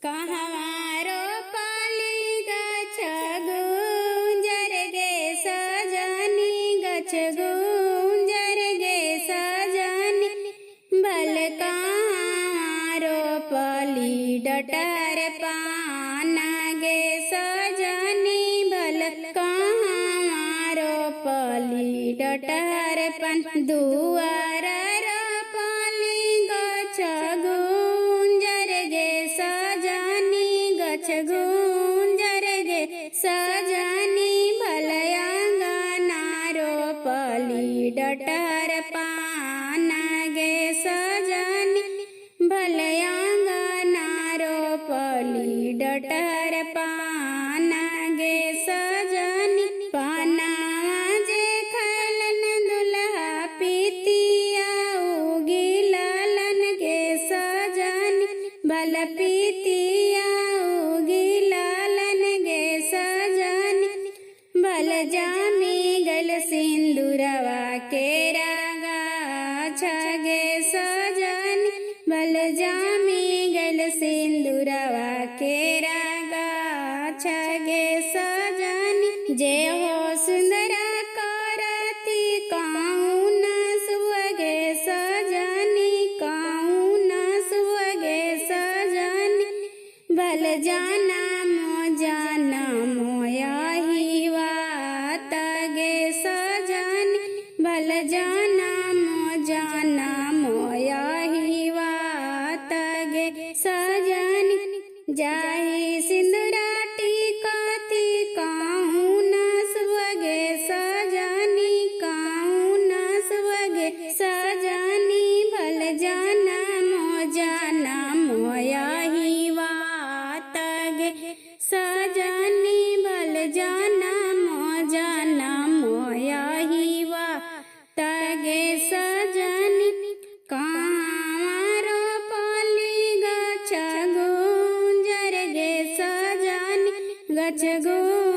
कहवारो पाली गछ गुंजर गे सजनी गछ गुंजर गे सजनी भल कहवारो पाली डटर पान गे सजनी भल कहवारो पाली डटर पान दुआर पाली गछ गुंजर गे सजनी गछ गुंजर गे सजनी भल आंगनारो पाली डटर पान गे सजनी भल आंगनारो पाली डटर पान गे सजनी पाना जे खलन दुल्हा पीतिया उगी लालन गे सजनी भल पीतिया उगी लालन गे सजनी भल जामी गल सिंदूरवा के रागा गे सजनी भल जामी गल सिंदूरवा के रागा गे सजनी जे हो सुंदरा करती काउन सुवगे सजनी काउन सुवगे सजनी भल जाना मोया ही वात गे सजनी भल जाना मोया ही वात गे सजनी जाहि सिंदूरा टिकती काउन सुवगे सजनी काउन सुवगे सजनी भल जाना मोया ही वात गे सजनी भल जाना मोया ही वात गे सजनी कहवारो पाली गछ गुंजर गे सजनी गछ गुंजर